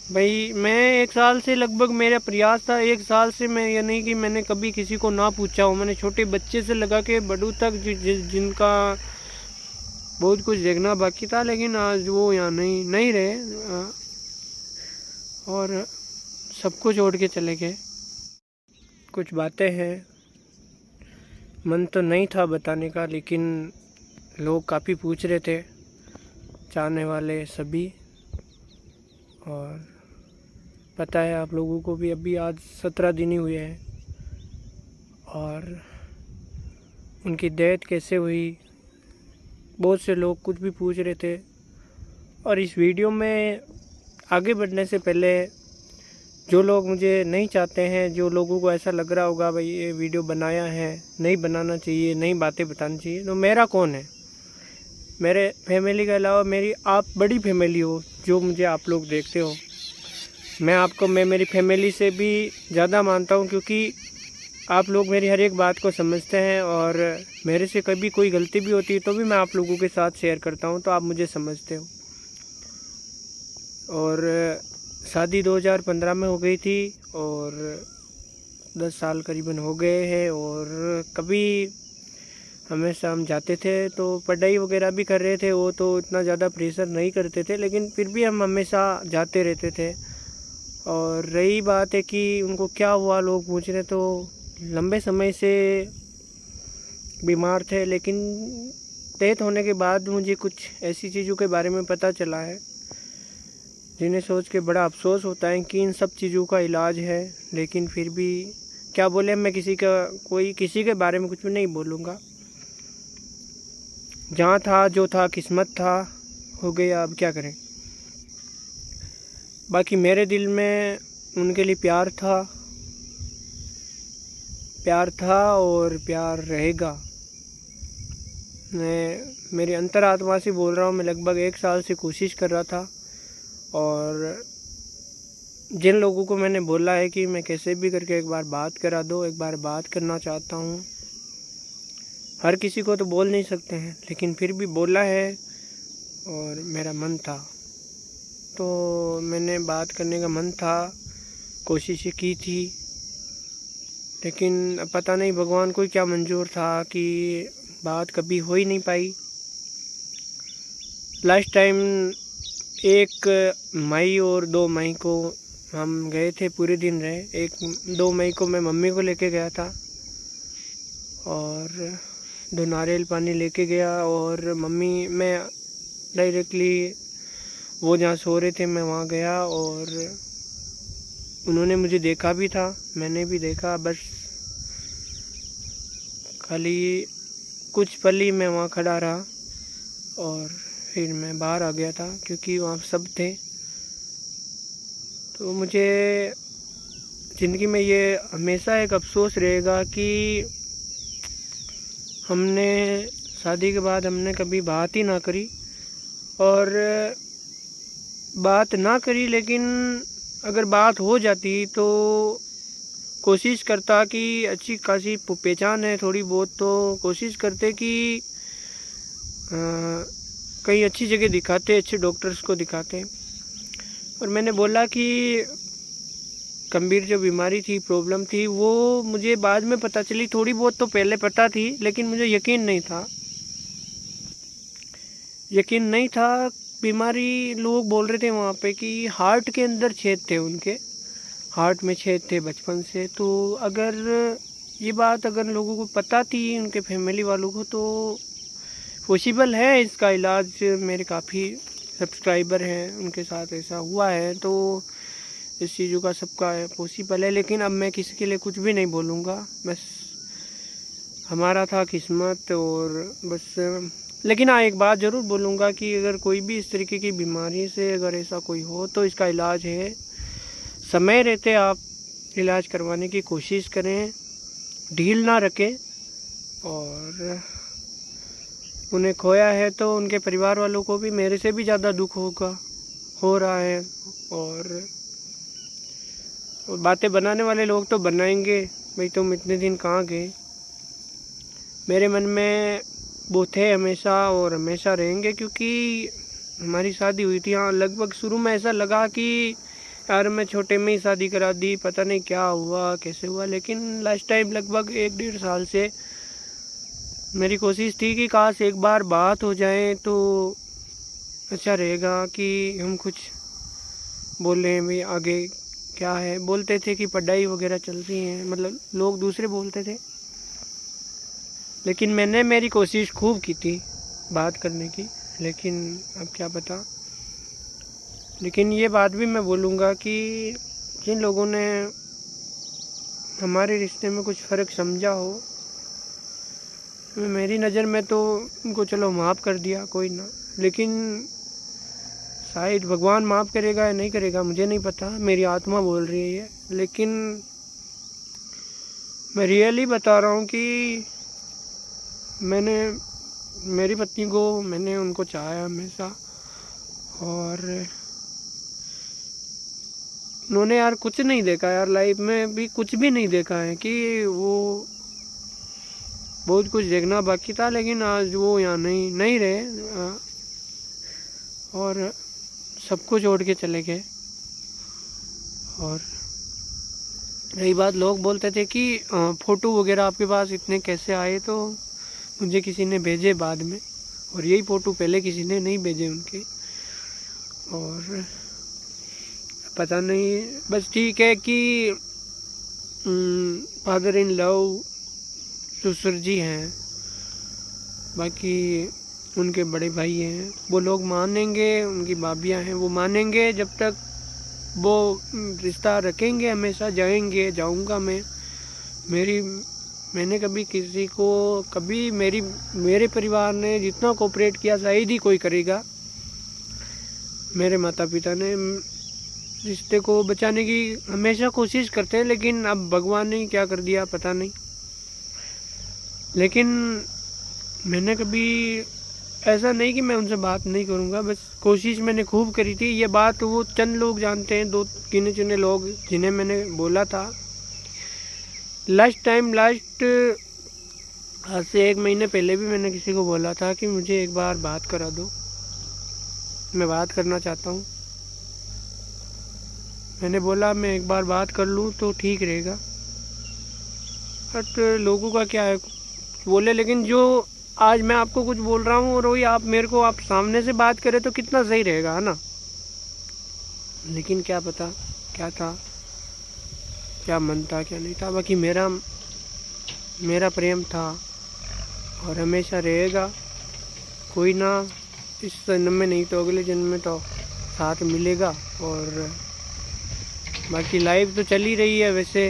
भाई मैं 1 साल से लगभग मेरा प्रयास था। 1 साल से मैं ये नहीं कि मैंने कभी किसी को ना पूछा हो। मैंने छोटे बच्चे से लगा के बड़ों तक जिनका बहुत कुछ देखना बाकी था, लेकिन आज वो यहाँ नहीं नहीं रहे और सबको छोड़ के चले गए। कुछ बातें हैं, मन तो नहीं था बताने का, लेकिन लोग काफ़ी पूछ रहे थे, चाहने वाले सभी। और पता है आप लोगों को भी, अभी आज 17 दिन ही हुए हैं और उनकी डेथ कैसे हुई, बहुत से लोग कुछ भी पूछ रहे थे। और इस वीडियो में आगे बढ़ने से पहले जो लोग मुझे नहीं चाहते हैं, जो लोगों को ऐसा लग रहा होगा भाई ये वीडियो बनाया है, नहीं बनाना चाहिए, नई बातें बतानी चाहिए, तो मेरा कौन है? मेरे फैमिली के अलावा मेरी आप बड़ी फैमिली हो जो मुझे आप लोग देखते हो। मैं मेरी फैमिली से भी ज़्यादा मानता हूँ, क्योंकि आप लोग मेरी हर एक बात को समझते हैं और मेरे से कभी कोई गलती भी होती है तो भी मैं आप लोगों के साथ शेयर करता हूँ, तो आप मुझे समझते हो। और शादी 2015 में हो गई थी और 10 साल करीबन हो गए हैं। और कभी हमेशा हम जाते थे तो पढ़ाई वगैरह भी कर रहे थे, वो तो इतना ज़्यादा प्रेशर नहीं करते थे, लेकिन फिर भी हम हमेशा जाते रहते थे। और रही बात है कि उनको क्या हुआ, लोग पूछ रहे, तो लंबे समय से बीमार थे, लेकिन डेथ होने के बाद मुझे कुछ ऐसी चीज़ों के बारे में पता चला है जिन्हें सोच के बड़ा अफसोस होता है कि इन सब चीज़ों का इलाज है। लेकिन फिर भी क्या बोले, मैं किसी के बारे में कुछ भी नहीं बोलूँगा। जहाँ था जो था, किस्मत था, हो गया, अब क्या करें। बाकी मेरे दिल में उनके लिए प्यार था और प्यार रहेगा। मैं मेरी अंतरात्मा से बोल रहा हूँ, मैं लगभग 1 साल से कोशिश कर रहा था और जिन लोगों को मैंने बोला है कि मैं कैसे भी करके एक बार बात करा दो, एक बार बात करना चाहता हूँ। हर किसी को तो बोल नहीं सकते हैं, लेकिन फिर भी बोला है और मेरा मन था, तो मैंने बात करने का मन था, कोशिश की थी, लेकिन पता नहीं भगवान को क्या मंजूर था कि बात कभी हो ही नहीं पाई। लास्ट टाइम 1 मई और 2 मई को हम गए थे, पूरे दिन रहे। 2 मई को मैं मम्मी को लेके गया था और 2 नारियल पानी लेके गया और मैं डायरेक्टली वो जहाँ सो रहे थे मैं वहाँ गया और उन्होंने मुझे देखा भी था, मैंने भी देखा। बस खाली कुछ पल ही मैं वहाँ खड़ा रहा और फिर मैं बाहर आ गया था, क्योंकि वहाँ सब थे। तो मुझे ज़िंदगी में ये हमेशा एक अफसोस रहेगा कि हमने शादी के बाद हमने कभी बात ही ना करी। और बात ना करी, लेकिन अगर बात हो जाती तो कोशिश करता कि अच्छी खासी पहचान है थोड़ी बहुत, तो कोशिश करते कि कहीं अच्छी जगह दिखाते, अच्छे डॉक्टर्स को दिखाते। और मैंने बोला कि गंभीर जो बीमारी थी, प्रॉब्लम थी, वो मुझे बाद में पता चली। थोड़ी बहुत तो पहले पता थी, लेकिन मुझे यकीन नहीं था। बीमारी लोग बोल रहे थे वहाँ पे कि हार्ट के अंदर छेद थे, उनके हार्ट में छेद थे बचपन से। तो अगर ये बात अगर लोगों को पता थी, उनके फैमिली वालों को, तो पॉसिबल है इसका इलाज। मेरे काफ़ी सब्सक्राइबर हैं, उनके साथ ऐसा हुआ है, तो इस चीज़ों का सबका पॉसिबल है। लेकिन अब मैं किसी के लिए कुछ भी नहीं बोलूँगा, बस हमारा था किस्मत और बस। लेकिन हाँ, एक बात ज़रूर बोलूँगा कि अगर कोई भी इस तरीके की बीमारी से अगर ऐसा कोई हो तो इसका इलाज है। समय रहते आप इलाज करवाने की कोशिश करें, ढील ना रखें। और उन्हें खोया है तो उनके परिवार वालों को भी मेरे से भी ज़्यादा दुख हो रहा है। और बातें बनाने वाले लोग तो बनाएंगे, भाई तुम इतने दिन कहाँ गए। मेरे मन में वो थे हमेशा और हमेशा रहेंगे, क्योंकि हमारी शादी हुई थी। हाँ, लगभग शुरू में ऐसा लगा कि यार मैं छोटे में ही शादी करा दी, पता नहीं क्या हुआ कैसे हुआ, लेकिन लास्ट टाइम लगभग 1-1.5 साल से मेरी कोशिश थी कि काश एक बार बात हो जाए तो अच्छा रहेगा, कि हम कुछ बोलें भी आगे क्या है। बोलते थे कि पढ़ाई वगैरह चल रही है, मतलब लोग दूसरे बोलते थे, लेकिन मैंने मेरी कोशिश खूब की थी बात करने की, लेकिन अब क्या पता। लेकिन ये बात भी मैं बोलूँगा कि जिन लोगों ने हमारे रिश्ते में कुछ फ़र्क समझा हो, मेरी नज़र में तो उनको चलो माफ़ कर दिया, कोई ना, लेकिन शायद भगवान माफ़ करेगा या नहीं करेगा मुझे नहीं पता, मेरी आत्मा बोल रही है। लेकिन मैं रियली बता रहा हूँ कि मैंने मेरी पत्नी को, मैंने उनको चाहा हमेशा, और उन्होंने यार कुछ नहीं देखा यार, लाइफ में भी कुछ भी नहीं देखा है, कि वो बहुत कुछ देखना बाकी था, लेकिन आज वो यहाँ नहीं रहे, और सबको छोड़ के चले गए। और रही बात, लोग बोलते थे कि फ़ोटो वगैरह आपके पास इतने कैसे आए, तो मुझे किसी ने भेजे बाद में, और यही फ़ोटो पहले किसी ने नहीं भेजे उनके, और पता नहीं, बस ठीक है कि फादर इन लव ससुर जी हैं, बाकी उनके बड़े भाई हैं, वो लोग मानेंगे, उनकी भाभियाँ हैं वो मानेंगे, जब तक वो रिश्ता रखेंगे हमेशा जाएंगे, जाऊंगा मैं। मैंने कभी किसी को, कभी मेरे परिवार ने जितना कोऑपरेट किया शायद ही कोई करेगा। मेरे माता पिता ने रिश्ते को बचाने की हमेशा कोशिश करते हैं, लेकिन अब भगवान ने क्या कर दिया पता नहीं। लेकिन मैंने कभी ऐसा नहीं कि मैं उनसे बात नहीं करूँगा, बस कोशिश मैंने खूब करी थी। ये बात वो चंद लोग जानते हैं, 2 गिने चुने लोग, जिन्हें मैंने बोला था लास्ट आज से 1 महीने पहले भी मैंने किसी को बोला था कि मुझे एक बार बात करा दो, मैं बात करना चाहता हूँ। मैंने बोला मैं एक बार बात कर लूँ तो ठीक रहेगा, बट लोगों का क्या है बोले। लेकिन जो आज मैं आपको कुछ बोल रहा हूँ और वही आप मेरे को आप सामने से बात करें तो कितना सही रहेगा, है ना। लेकिन क्या पता क्या था, क्या मन था क्या नहीं था, बाकी मेरा प्रेम था और हमेशा रहेगा। कोई ना, इस जन्म में नहीं तो अगले जन्म में तो साथ मिलेगा। और बाकी लाइफ तो चल ही रही है वैसे,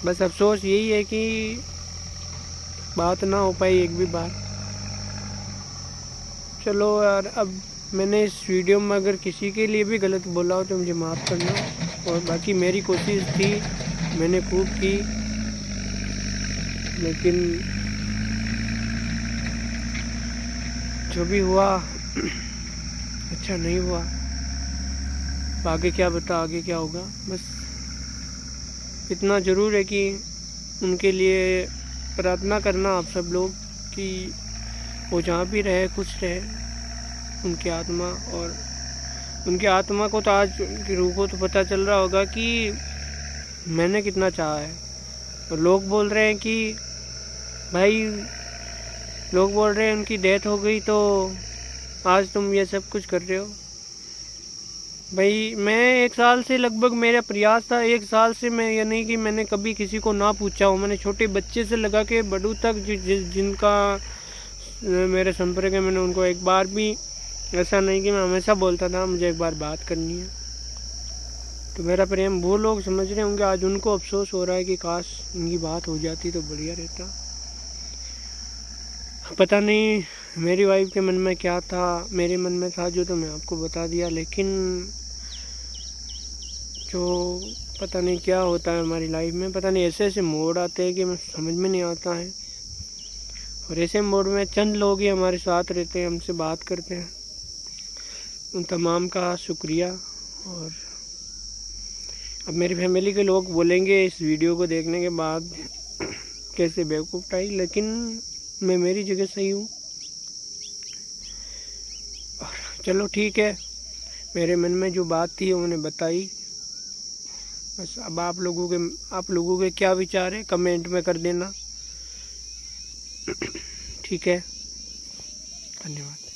बस अफसोस यही है कि बात ना हो पाई एक भी बार। चलो यार, अब मैंने इस वीडियो में अगर किसी के लिए भी गलत बोला हो तो मुझे माफ़ करना। और बाकी मेरी कोशिश थी, मैंने खूब की, लेकिन जो भी हुआ अच्छा नहीं हुआ। आगे क्या बता, आगे क्या होगा। बस इतना ज़रूर है कि उनके लिए प्रार्थना करना आप सब लोग कि वो जहाँ भी रहे खुश रहे, उनकी आत्मा। और उनकी आत्मा को तो आज, उनकी रूह को तो पता चल रहा होगा कि मैंने कितना चाहा है। और लोग बोल रहे हैं कि भाई, लोग बोल रहे हैं उनकी डेथ हो गई तो आज तुम ये सब कुछ कर रहे हो। भाई मैं 1 साल से लगभग मेरा प्रयास था, 1 साल से मैं, ये नहीं कि मैंने कभी किसी को ना पूछा हूँ। मैंने छोटे बच्चे से लगा के बड़ों तक जिनका मेरे संपर्क है, मैंने उनको एक बार भी ऐसा नहीं कि मैं हमेशा बोलता था मुझे एक बार बात करनी है। तो मेरा प्रेम वो लोग समझ रहे होंगे, आज उनको अफसोस हो रहा है कि काश उनकी बात हो जाती तो बढ़िया रहता। पता नहीं मेरी वाइफ के मन में क्या था, मेरे मन में था जो तो मैं आपको बता दिया। लेकिन जो पता नहीं क्या होता है हमारी लाइफ में, पता नहीं ऐसे ऐसे मोड़ आते हैं कि मैं समझ में नहीं आता है। और ऐसे मोड़ में चंद लोग ही हमारे साथ रहते हैं, हमसे बात करते हैं। उन तमाम का शुक्रिया। और अब मेरी फैमिली के लोग बोलेंगे इस वीडियो को देखने के बाद कैसे बेवकूफ़ टाई, लेकिन मैं मेरी जगह सही हूँ। चलो ठीक है, मेरे मन में जो बात थी उन्होंने बताई। बस अब आप लोगों के क्या विचार है कमेंट में कर देना। ठीक है, धन्यवाद।